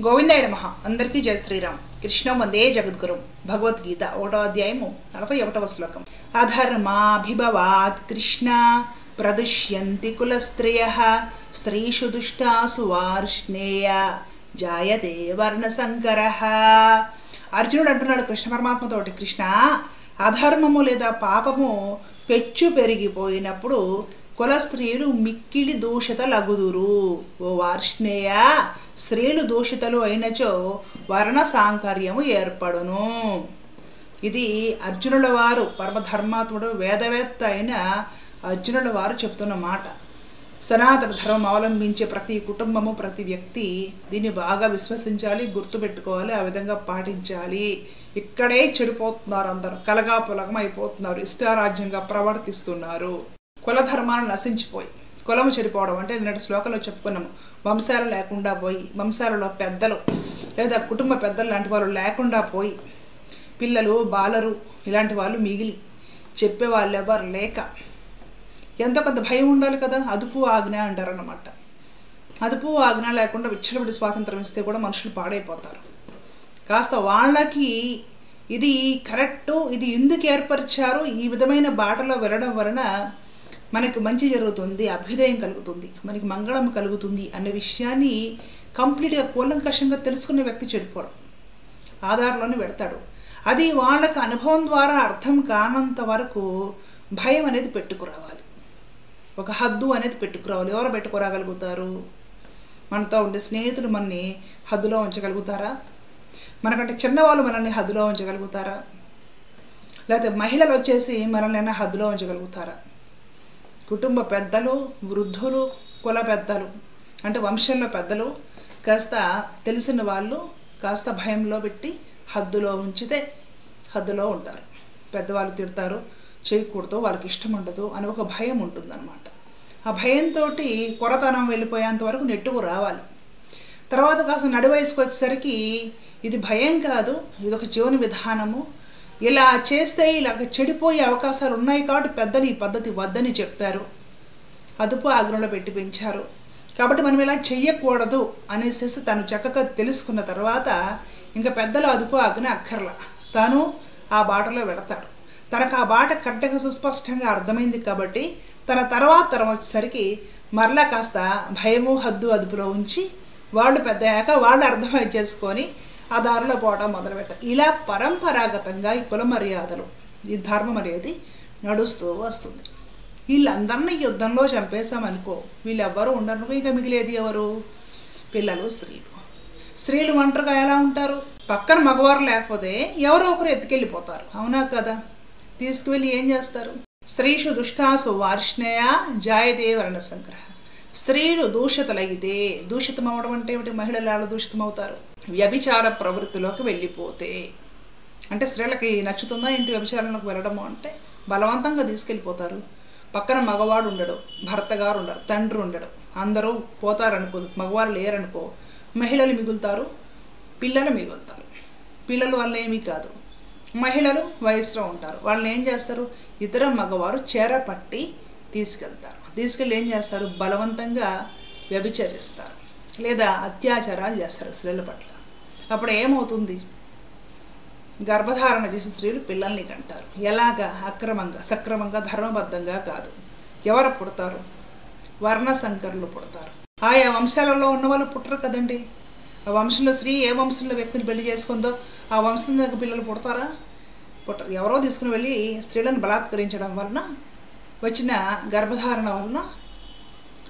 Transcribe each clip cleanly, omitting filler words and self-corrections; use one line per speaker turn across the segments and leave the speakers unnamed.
గోవిందాయ నమః. అందరికీ జయ శ్రీరామ్. కృష్ణం వందే జగద్గురుం. భగవద్గీత 1వ అధ్యాయము 41వ శ్లోకం. అధర్మాభిభవాత్ కృష్ణ ప్రదుష్యంతి కులస్త్రియః స్త్రీషు దుష్టాసు వార్ష్ణేయ జాయతే వర్ణసంకరః. అర్జునుడు అంటున్నాడు కృష్ణ పరమాత్మతోటి, కృష్ణ, అధర్మము లేదా పాపము పెచ్చు పెరిగిపోయినప్పుడు కుల స్త్రీలు మిక్కిలి దూషితలగుదురు. ఓ వార్ష్ణేయ, స్త్రీలు దూషితలు అయినచో వర్ణ సాంకర్యము ఏర్పడును. ఇది అర్జునుల వారు, పరమధర్మాత్ముడు వేదవేత్త అయిన అర్జునుల వారు చెప్తున్న మాట. సనాతన ధర్మం అవలంబించే ప్రతి కుటుంబము, ప్రతి వ్యక్తి దీన్ని బాగా విశ్వసించాలి, గుర్తుపెట్టుకోవాలి, ఆ విధంగా పాటించాలి. ఇక్కడే చెడిపోతున్నారు, అందరూ కలగాపులగం అయిపోతున్నారు, ఇష్టారాజ్యంగా ప్రవర్తిస్తున్నారు. కుల ధర్మాలు నశించిపోయి కులము చెడిపోవడం అంటే నిన్నటి శ్లోకంలో చెప్పుకున్నాము. వంశాలు లేకుండా పోయి, వంశాలలో పెద్దలు లేదా కుటుంబ పెద్దలు లాంటి వాళ్ళు లేకుండా పోయి, పిల్లలు బాలరు ఇలాంటి వాళ్ళు మిగిలి చెప్పేవాళ్ళు ఎవరు లేక, ఎంతో కొంత భయం ఉండాలి కదా, అదుపు ఆజ్ఞ అంటారన్నమాట. అదుపు ఆజ్ఞ లేకుండా విచ్చలవిడి స్వాతంత్రం ఇస్తే కూడా మనుషులు పాడైపోతారు. కాస్త వాళ్ళకి ఇది కరెక్టు, ఇది ఎందుకు ఏర్పరిచారు, ఈ విధమైన బాటలో వెళ్ళడం వలన మనకు మంచి జరుగుతుంది, అభ్యుదయం కలుగుతుంది, మనకి మంగళం కలుగుతుంది అనే విషయాన్ని కంప్లీట్గా కూలంకషంగా తెలుసుకునే వ్యక్తి చెడిపోవడం ఆధారంలోనే వెడతాడు. అది వాళ్ళకు అనుభవం ద్వారా అర్థం కానంత వరకు భయం అనేది పెట్టుకురావాలి, ఒక హద్దు అనేది పెట్టుకురావాలి. ఎవరు పెట్టుకురాగలుగుతారు? మనతో ఉండే స్నేహితులు మనని హద్దులో ఉంచగలుగుతారా? మనకంటే చిన్నవాళ్ళు మనల్ని హద్దులో ఉంచగలుగుతారా? లేకపోతే మహిళలు వచ్చేసి మనల్ని హద్దులో ఉంచగలుగుతారా? కుటుంబ పెద్దలు, వృద్ధులు, కుల పెద్దలు అంటే వంశంలో పెద్దలు కాస్త తెలిసిన వాళ్ళు కాస్త భయంలో పెట్టి హద్దులో ఉంచితే హద్దులో ఉంటారు. పెద్దవాళ్ళు తిడతారు, చేయకూడదు, వాళ్ళకి ఇష్టం ఉండదు అని ఒక భయం ఉంటుందన్నమాట. ఆ భయంతో కొరతనం వెళ్ళిపోయేంత వరకు నెట్టుకు రావాలి. తర్వాత కాస్త నడి వయసుకు వచ్చేసరికి ఇది భయం కాదు, ఇది ఒక జీవన విధానము, ఇలా చేస్తే ఇలాగ చెడిపోయే అవకాశాలు ఉన్నాయి కాబట్టి పెద్దలు ఈ పద్ధతి వద్దని చెప్పారు, అదుపు ఆజ్ఞలో పెట్టి పెంచారు. కాబట్టి మనం ఇలా చెయ్యకూడదు అనేసి తను చక్కగా తెలుసుకున్న తర్వాత ఇంకా పెద్దలు అదుపు ఆజ్ఞ అక్కర్లా, తాను ఆ బాటలో వెళతాడు. తనకు ఆ బాట కరెక్ట్గా సుస్పష్టంగా అర్థమైంది కాబట్టి తన తరం వచ్చేసరికి మరలా కాస్త భయము, హద్దు అదుపులో ఉంచి వాళ్ళు పెద్ద అయ్యాక వాళ్ళు అర్థమై చేసుకొని ఆ దారిలో పోవడం మొదలుపెట్టారు. ఇలా పరంపరాగతంగా ఈ కుల మర్యాదలు, ఈ ధర్మం అనేది నడుస్తూ వస్తుంది. వీళ్ళందరినీ యుద్ధంలో చంపేశామనుకో, వీళ్ళెవ్వరూ ఉండరు. ఇక మిగిలేది ఎవరు? పిల్లలు, స్త్రీలు. స్త్రీలు ఒంటరిగా ఎలా ఉంటారు? పక్కన మగవారు లేకపోతే ఎవరో ఒకరు ఎత్తుకెళ్ళిపోతారు, అవునా కదా? తీసుకువెళ్ళి ఏం చేస్తారు? స్త్రీషు దుష్టాసు వార్ష్ణేయ జాయతే వర్ణసంకరః. స్త్రీలు దూషితులైతే, దూషితం అవడం అంటే ఏమిటి? మహిళలు ఎలా దూషితం అవుతారు? వ్యభిచార ప్రవృత్తిలోకి వెళ్ళిపోతే, అంటే స్త్రీలకి నచ్చుతుందా ఏంటి వ్యభిచారంలోకి వెళ్ళడము అంటే? బలవంతంగా తీసుకెళ్ళిపోతారు. పక్కన మగవాడు ఉండడు, భర్త గారు ఉండరు, తండ్రి ఉండడు, అందరూ పోతారనుకో, మగవారు లేరనుకో, మహిళలు మిగులుతారు, పిల్లలు మిగులుతారు. పిల్లల వల్ల ఏమీ కాదు, మహిళలు వయసులో ఉంటారు. వాళ్ళని ఏం చేస్తారు? ఇతర మగవారు చేరపట్టి తీసుకెళ్తారు. తీసుకెళ్ళి ఏం చేస్తారు? బలవంతంగా వ్యభిచరిస్తారు లేదా అత్యాచారాలు చేస్తారు స్త్రీల పట్ల. అప్పుడు ఏమవుతుంది? గర్భధారణ చేసే స్త్రీలు పిల్లల్ని కంటారు. ఎలాగా? అక్రమంగా, సక్రమంగా, ధర్మబద్ధంగా కాదు. ఎవరు పుడతారు? వర్ణ సంకరులు పుడతారు. ఆయా వంశాలలో ఉన్న వాళ్ళు పుట్టరు కదండి. ఆ వంశంలో స్త్రీ ఏ వంశంలో వ్యక్తిని పెళ్లి చేసుకుందో ఆ వంశం దగ్గర పిల్లలు పుడతారా? పుట్టరు. ఎవరో తీసుకుని వెళ్ళి స్త్రీలను బలాత్కరించడం వలన వచ్చిన గర్భధారణ వలన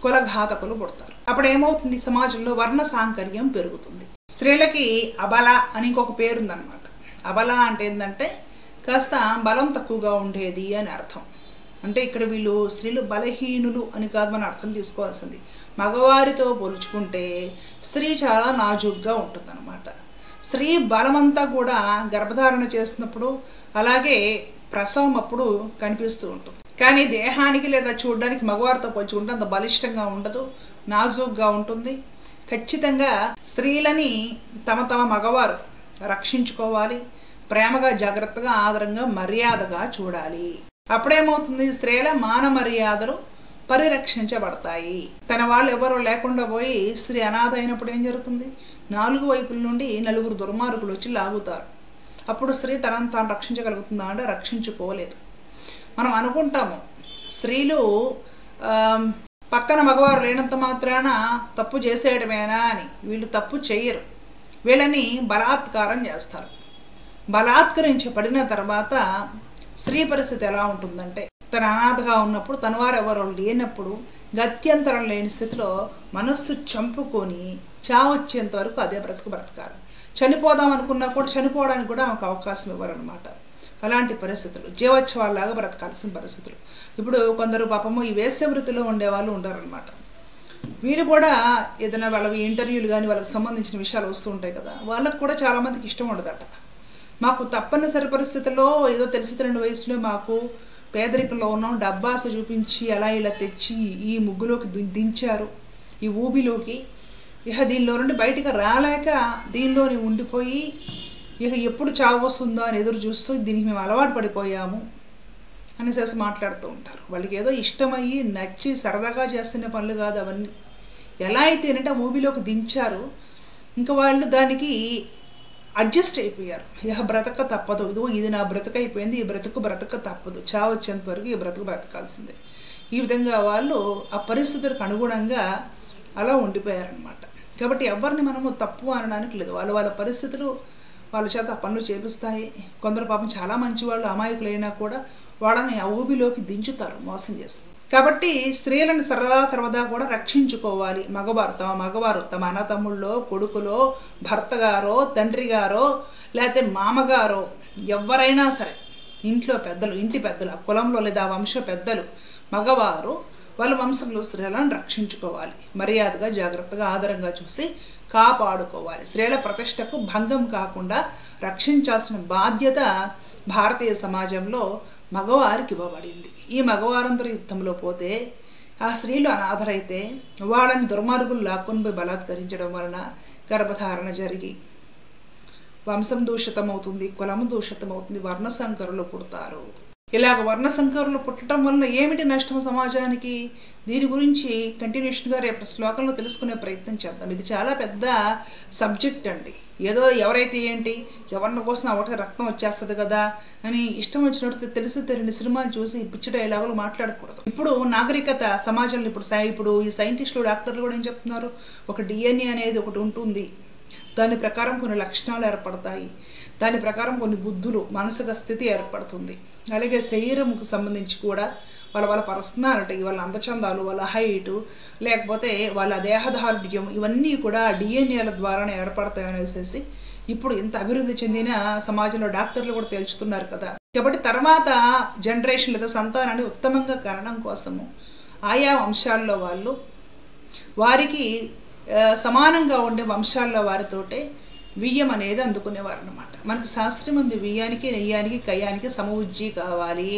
కులఘాతకులు పుడతారు. అప్పుడు ఏమవుతుంది? సమాజంలో వర్ణ సాంకర్యం పెరుగుతుంది. స్త్రీలకి అబల అని ఇంకొక పేరుందనమాట. అబల అంటే ఏంటంటే కాస్త బలం తక్కువగా ఉండేది అని అర్థం. అంటే ఇక్కడ వీళ్ళు స్త్రీలు బలహీనులు అని కాదు మనం అర్థం తీసుకోవాల్సింది. మగవారితో పోల్చుకుంటే స్త్రీ చాలా నాజుగ్గా ఉంటుందన్నమాట. స్త్రీ బలమంతా కూడా గర్భధారణ చేస్తున్నప్పుడు అలాగే ప్రసవం అప్పుడు కనిపిస్తూ ఉంటుంది. కానీ దేహానికి లేదా చూడడానికి మగవారితో పోల్చుకుంటే అంత బలిష్టంగా ఉండదు, నాజుగ్గా ఉంటుంది. ఖచ్చితంగా స్త్రీలని తమ మగవారు రక్షించుకోవాలి, ప్రేమగా, జాగ్రత్తగా, ఆదరంగా, మర్యాదగా చూడాలి. అప్పుడేమవుతుంది? స్త్రీల మాన మర్యాదలు పరిరక్షించబడతాయి. తన వాళ్ళు ఎవరో లేకుండా పోయి స్త్రీ అనాథ అయినప్పుడు ఏం జరుగుతుంది? 4 వైపుల నుండి 4 దుర్మార్గులు వచ్చి లాగుతారు. అప్పుడు స్త్రీ తనను తాను రక్షించగలుగుతుందా అంటే రక్షించుకోలేదు. మనం అనుకుంటాము స్త్రీలు పక్కన మగవారు లేనంత మాత్రాన తప్పు చేసేయడమేనా అని. వీళ్ళు తప్పు చేయరు, వీళ్ళని బలాత్కారం చేస్తారు. బలాత్కరించబడిన తర్వాత స్త్రీ పరిస్థితి ఎలా ఉంటుందంటే, తన అనాథగా ఉన్నప్పుడు, తన వారు ఎవరు లేనప్పుడు, గత్యంతరం లేని స్థితిలో మనస్సు చంపుకొని చావొచ్చేంత వరకు అదే బ్రతకాలి. చనిపోదాం అనుకున్నా కూడా చనిపోవడానికి కూడా ఆమెకు అవకాశం ఇవ్వరనమాట. అలాంటి పరిస్థితులు, జీవోత్సవాల్లాగా బ్రతకాల్సిన పరిస్థితులు. ఇప్పుడు కొందరు పాపము ఈ వేశ్య వృత్తిలో ఉండేవాళ్ళు ఉంటారనమాట. వీళ్ళు కూడా ఏదైనా వాళ్ళవి ఇంటర్వ్యూలు కానీ వాళ్ళకి సంబంధించిన విషయాలు వస్తూ ఉంటాయి కదా, వాళ్ళకు కూడా చాలామందికి ఇష్టం ఉండదట. మాకు తప్పనిసరి పరిస్థితుల్లో ఏదో తెలిసి 2 వయసులో మాకు పేదరికంలో ఉన్నాం, డబ్బాస చూపించి అలా ఇలా తెచ్చి ఈ ముగ్గులోకి దించారు, ఈ ఊబిలోకి. ఇక దీనిలో నుండి బయటికి రాలేక దీనిలోని ఉండిపోయి ఇక ఎప్పుడు చావు వస్తుందో అని ఎదురు చూస్తూ దీనికి మేము అలవాటు పడిపోయాము అనేసి మాట్లాడుతూ ఉంటారు. వాళ్ళకి ఏదో ఇష్టమయ్యి నచ్చి సరదాగా చేస్తున్న పనులు కాదు అవన్నీ. ఎలా అయితే ఏంటంటే ఆ మూవీలోకి దించారు, ఇంకా వాళ్ళు దానికి అడ్జస్ట్ అయిపోయారు. ఇక బ్రతక తప్పదు, ఇది నా బ్రతుకు అయిపోయింది, ఈ బ్రతక తప్పదు, చావు వచ్చేంత వరకు ఈ బ్రతుకు బ్రతకాల్సిందే. ఈ విధంగా వాళ్ళు ఆ పరిస్థితులకు అనుగుణంగా అలా ఉండిపోయారనమాట. కాబట్టి ఎవరిని మనము తప్పు అనడానికి లేదు. వాళ్ళ పరిస్థితులు వాళ్ళ చేత ఆ పనులు చేపిస్తాయి. కొందరు పాపం చాలా మంచి వాళ్ళు అమాయకులైనా కూడా వాళ్ళని ఆ ఊబిలోకి దించుతారు మోసం చేసి. కాబట్టి స్త్రీలను సర్వదా కూడా రక్షించుకోవాలి. మగవారు తమ అన్నతమ్ముళ్ళో, కొడుకులో, భర్త గారో, తండ్రి గారో, లేకపోతే మామగారో ఎవరైనా సరే, ఇంట్లో పెద్దలు, ఇంటి పెద్దలు, ఆ కులంలో లేదా వంశ పెద్దలు, మగవారు వాళ్ళ వంశంలో స్త్రీలను రక్షించుకోవాలి. మర్యాదగా, జాగ్రత్తగా, ఆదరంగా చూసి కాపాడుకోవాలి. స్త్రీల ప్రతిష్టకు భంగం కాకుండా రక్షించాల్సిన బాధ్యత భారతీయ సమాజంలో మగవారికి ఇవ్వబడింది. ఈ మగవారందరూ యుద్ధంలో పోతే, ఆ స్త్రీలు అనాథరైతే వాళ్ళని దుర్మార్గులు లాక్కొని పోయి బలాత్కరించడం వలన గర్భధారణ జరిగి వంశం దూషితమవుతుంది, కులము దూషితమవుతుంది, వర్ణసంకరులు పుడతారు. ఇలాగ వర్ణసంకరులు పుట్టడం వలన ఏమిటి నష్టం సమాజానికి? దీని గురించి కంటిన్యూషన్గా రేపటి శ్లోకంలో తెలుసుకునే ప్రయత్నం చేద్దాం. ఇది చాలా పెద్ద సబ్జెక్ట్ అండి. ఏదో ఎవరైతే ఏంటి, ఎవరిని కోసం ఒకటి రక్తం వచ్చేస్తుంది కదా అని ఇష్టం వచ్చినట్టు తెలిసి తెలియని సినిమాలు చూసి పిచ్చి డైలాగులు మాట్లాడకూడదు. ఇప్పుడు నాగరికత సమాజంలో ఇప్పుడు ఈ సైంటిస్టులు, డాక్టర్లు కూడా ఏం చెప్తున్నారు, ఒక DNA అనేది ఒకటి ఉంటుంది, దాని ప్రకారం కొన్ని లక్షణాలు ఏర్పడతాయి, దాని ప్రకారం కొన్ని బుద్ధులు, మానసిక స్థితి ఏర్పడుతుంది. అలాగే శరీరంకు సంబంధించి కూడా వాళ్ళ పర్సనాలిటీ, వాళ్ళ అందచందాలు, వాళ్ళ హైటు, లేకపోతే వాళ్ళ దేహదారుఢ్యం, ఇవన్నీ కూడా DNAల ద్వారానే ఏర్పడతాయి అనేసి ఇప్పుడు ఇంత అభివృద్ధి చెందిన సమాజంలో డాక్టర్లు కూడా తేల్చుతున్నారు కదా. కాబట్టి తర్వాత జనరేషన్ లేదా సంతానాన్ని ఉత్తమంగా కనడం కోసము ఆయా వంశాల్లో వారికి సమానంగా ఉండే వంశాల్లో వారితోటే వియ్యం అనేది అందుకునేవారు అన్నమాట. మనకి శాస్త్రం ఉంది, వియ్యానికి, నెయ్యానికి, కయ్యానికి సమవుజ్జి కావాలి.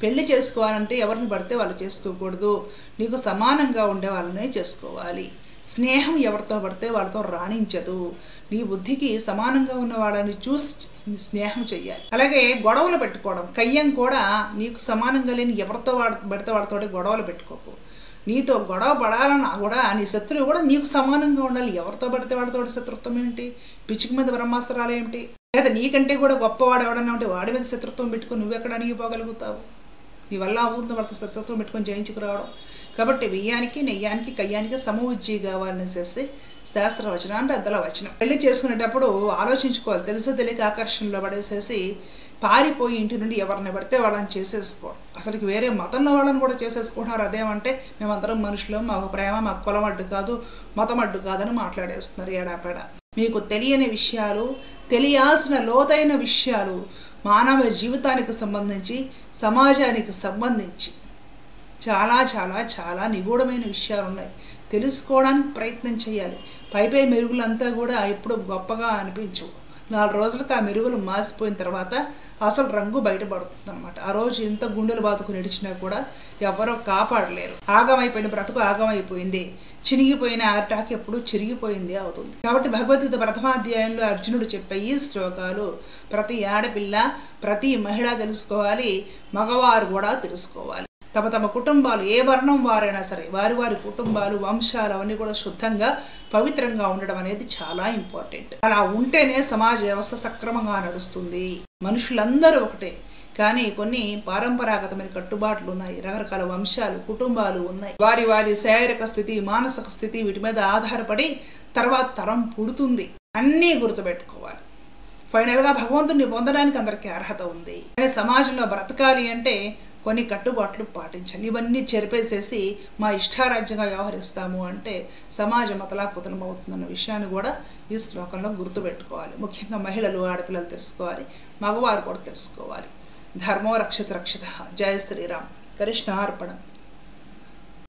పెళ్లి చేసుకోవాలంటే ఎవరిని పడితే వాళ్ళు చేసుకోకూడదు, నీకు సమానంగా ఉండే వాళ్ళనే చేసుకోవాలి. స్నేహం ఎవరితో పడితే వాళ్ళతో రాణించదు, నీ బుద్ధికి సమానంగా ఉన్న వాళ్ళని చూసి స్నేహం చెయ్యాలి. అలాగే గొడవలు పెట్టుకోవడం, కయ్యం కూడా నీకు సమానంగా లేని ఎవరితో పడితే వాళ్ళతో గొడవలు పెట్టుకోకు. నీతో గొడవ పడాలన్నా కూడా నీ శత్రువు కూడా నీకు సమానంగా ఉండాలి. ఎవరితో పడితే వాళ్ళతో శత్రుత్వం ఏంటి? పిచ్చుకు మీద బ్రహ్మాస్త్రాలు ఏమిటి? లేదా నీకంటే కూడా గొప్పవాడు ఎవడన్నా ఉంటే వాడి మీద శత్రుత్వం పెట్టుకుని నువ్వెక్కడ అణిగిపోగలుగుతావు? నీ వల్ల అవుతుంది వాళ్ళతో శత్రుత్వం పెట్టుకొని జయించుకురావడం. కాబట్టి వియ్యానికి, నెయ్యానికి, కయ్యానికి సమవుజ్జి కావాలని చేస్తే శాస్త్ర వచనం, పెద్దల వచనం. పెళ్లి చేసుకునేటప్పుడు ఆలోచించుకోవాలి. తెలుసో తెలియక ఆకర్షణలో పడేసేసి పారిపోయి ఇంటి నుండి ఎవరిని పడితే వాళ్ళని చేసేసుకోవడం. అసలుకి వేరే మతంలో వాళ్ళని కూడా చేసేసుకుంటున్నారు. అదేమంటే మేమందరం మనుషులు, మాకు ప్రేమ, మాకు కులం అడ్డు కాదు, మతం అడ్డు కాదని మాట్లాడేస్తున్నారు ఏడాపేడ. మీకు తెలియని విషయాలు, తెలియాల్సిన లోతైన విషయాలు, మానవ జీవితానికి సంబంధించి, సమాజానికి సంబంధించి చాలా చాలా చాలా నిగూఢమైన విషయాలు ఉన్నాయి. తెలుసుకోవడానికి ప్రయత్నం చేయాలి. పై మెరుగులంతా కూడా ఎప్పుడు గొప్పగా అనిపించవు. 4 రోజులకు ఆ మెరుగులు మాసిపోయిన తర్వాత అసలు రంగు బయటపడుతుంది అనమాట. ఆ రోజు ఎంత గుండెలు బాదుకుని నడిచినా కూడా ఎవరో కాపాడలేరు. ఆగమైపోయిన బ్రతుకు ఆగమైపోయింది, చినిగిపోయిన అరిటాకు ఎప్పుడు చిరిగిపోయింది అవుతుంది. కాబట్టి భగవద్గీత ప్రథమాధ్యాయంలో అర్జునుడు చెప్పే ఈ శ్లోకాలు ప్రతి ఆడపిల్ల, ప్రతి మహిళ తెలుసుకోవాలి, మగవారు కూడా తెలుసుకోవాలి. తమ తమ కుటుంబాలు ఏ వర్ణం వారైనా సరే వారి వారి కుటుంబాలు వంశాలు అవన్నీ కూడా శుద్ధంగా పవిత్రంగా ఉండడం అనేది చాలా ఇంపార్టెంట్. అలా ఉంటేనే సమాజ వ్యవస్థ సక్రమంగా నడుస్తుంది. మనుషులందరూ ఒకటే, కానీ కొన్ని పారంపరాగతమైన కట్టుబాట్లు ఉన్నాయి, రకరకాల వంశాలు కుటుంబాలు ఉన్నాయి. వారి వారి శారీరక స్థితి మానసిక స్థితి వీటి మీద ఆధారపడి తర్వాత తరం పుడుతుంది. అన్నీ గుర్తుపెట్టుకోవాలి. ఫైనల్గా భగవంతుడిని పొందడానికి అందరికీ అర్హత ఉంది, కానీ సమాజంలో బ్రతకాలి అంటే కొన్ని కట్టుబాట్లు పాటించాలి. ఇవన్నీ చెరిపేసేసి మా ఇష్టారాజ్యంగా వ్యవహరిస్తాము అంటే సమాజం అతలాకుతలం అవుతుందన్న విషయాన్ని కూడా ఈ శ్లోకంలో గుర్తుపెట్టుకోవాలి. ముఖ్యంగా మహిళలు ఆడపిల్లలు తెలుసుకోవాలి, మగవారు కూడా తెలుసుకోవాలి. ధర్మో రక్షిత రక్షిత. జయ శ్రీరామ్. కృష్ణార్పణం.